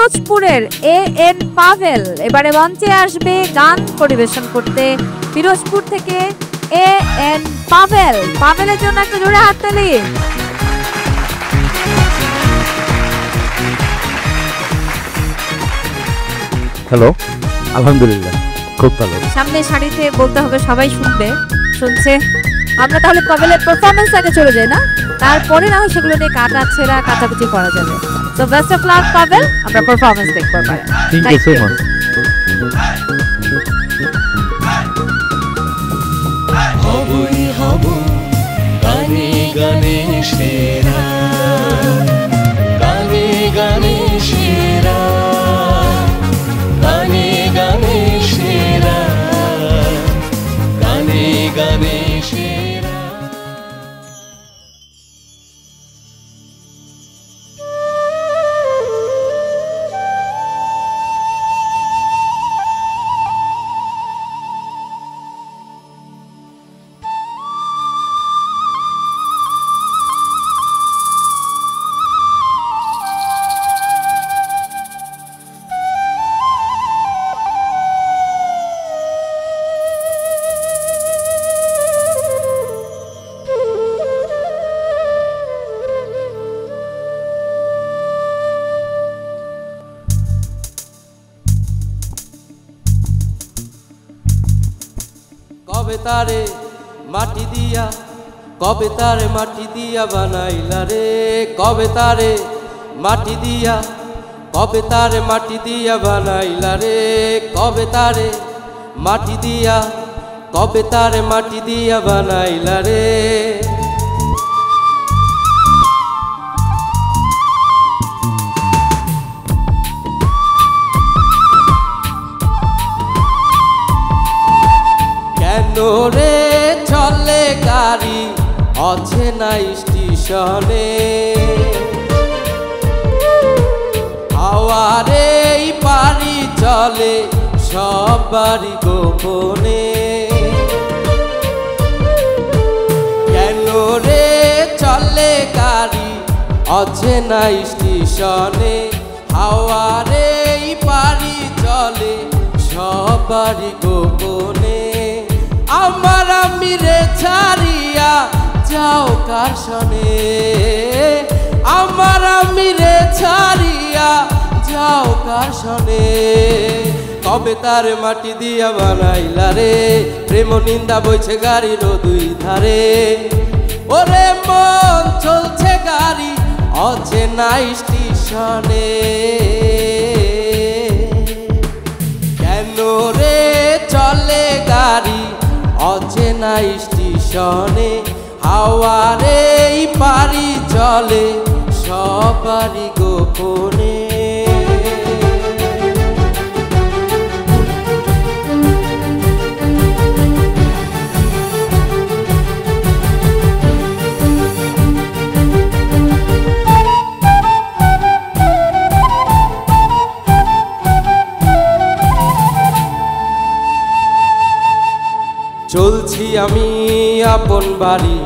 পিরোজপুরের এএন পাভেল এবারে মঞ্চে আসবে গান পরিবেশন করতে। পিরোজপুর থেকে এএন পাভেল, পাভেলের জন্য একটা জোরে হাততালি। হ্যালো, আলহামদুলিল্লাহ খুব ভালো। সামনে সারিতে বলতে হবে, সবাই শুনবে, শুনছে। আমরা তাহলে পাভেলের পারফরমেন্স আগে চলে যাই না, তারপরে না হয় সেগুলো নিয়ে কাটা ছেঁড়া কাটাকুটি করা যাবে। So best of luck Pavel, আমরা পারফরমেন্স দেখতে পারি। Thank you so much. হবই হব গানে গানে সেরা, গানে গানে সেরা, গানে গানে সেরা, গানে গানে সেরা। কবে তারে মাটি দিয়া, কবে তারে মাটি দিয়া বানাইলা রে, কবে তারে মাটি দিয়া, কবে তারে মাটি দিয়া বানাইলা রে, কবে তারে মাটি দিয়া, কবে তারে মাটি দিয়া বানাইলা রে। কেন রে চলে গাড়ি অচেনা স্টেশনে, হাওয়ারে পারি চলে সবারই গোপনে। কেন রে চলে গাড়ি অচেনা স্টেশনে, হাওয়ারে পারি চলে সবারই গোপনে। আমার আমিরে ছাড়িয়া যাও কার সনে, আমার আমিরে ছাড়িয়া যাও কার সনে। কবে তার মাটি দিয়া বানাইলা রে, প্রেম নিন্দা বইছে গাড়ির দুই ধারে। ওরে মন চলছে গাড়ি অচেনা স্টেশনে, কেন রে চলে গাড়ি অচেনা স্টেশনে, হাওয়ারে পারি চলে সবারই গোপনে। চলছি আমি আপন বাড়ি,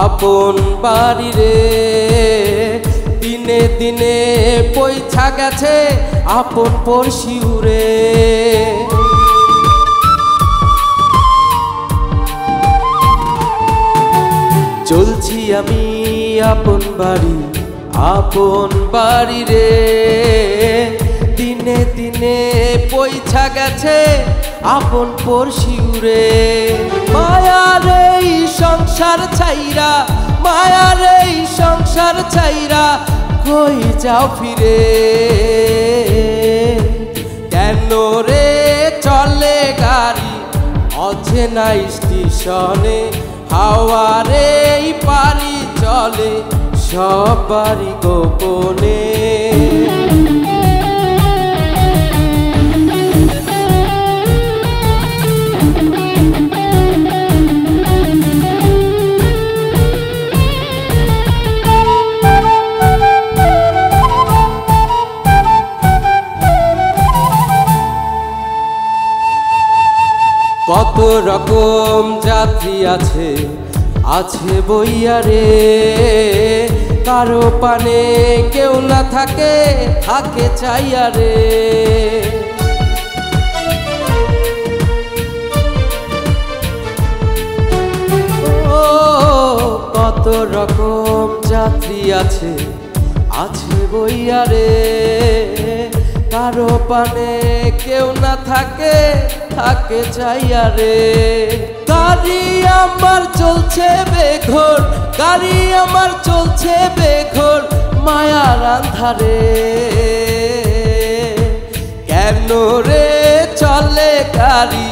আপন বাড়ি রে, দিনে দিনে পয়সা গেছে আপন পড়শি উরে। চলছি আমি আপন বাড়ি, আপন বাড়ি রে, দিনে দিনে পয়সা গেছে আপন পড়শি উরে। মায়ার এই সংসার ছাইরা, মায়ার এই সংসার ছাইরা কই যাও ফিরে। কেন রে চলে গাড়ি অচেনা স্টেশনে, হাওয়ারে পারি চলে সবারই গোপনে। কত রকম যাত্রী আছে, আছে বইয়া রে, কারো পানে কেউ না থাকে, থাকে চাইয়া রে। ও কত রকম যাত্রী আছে, আছে বইয়া রে। কারো পানে কেউ না থাকে, থাকে চাইয়া রে। গাড়ি আমার চলছে বেঘোর, গাড়ি আমার চলছে বেঘোর মায়ার আন্ধারে। কেন রে চলে গাড়ি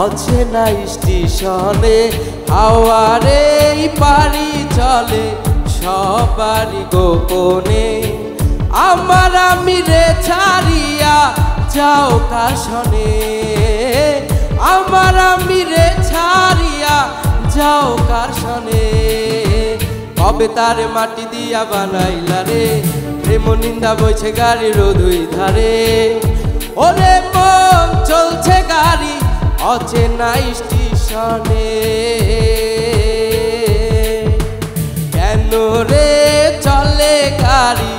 অচেনা স্টেশনে, হাওয়ারে পারি চলে সবারই গোপনে। আমার আমি রে ছাড়িয়া যাও কাশনে, আমার আমি রে ছাড়িয়া যাও কাশনে। কবে তারে মাটি দিয়া বানাইলা রে, প্রেম নিন্দা বইছে গাড়ির দুই ধারে। ওরে মন চলছে গাড়ি অচেনা স্টেশনে। কেন রে চলে গাড়ি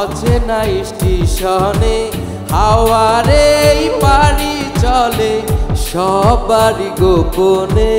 অচেনা স্টেশনে, হাওয়ারে পারি চলে সবারই গোপনে।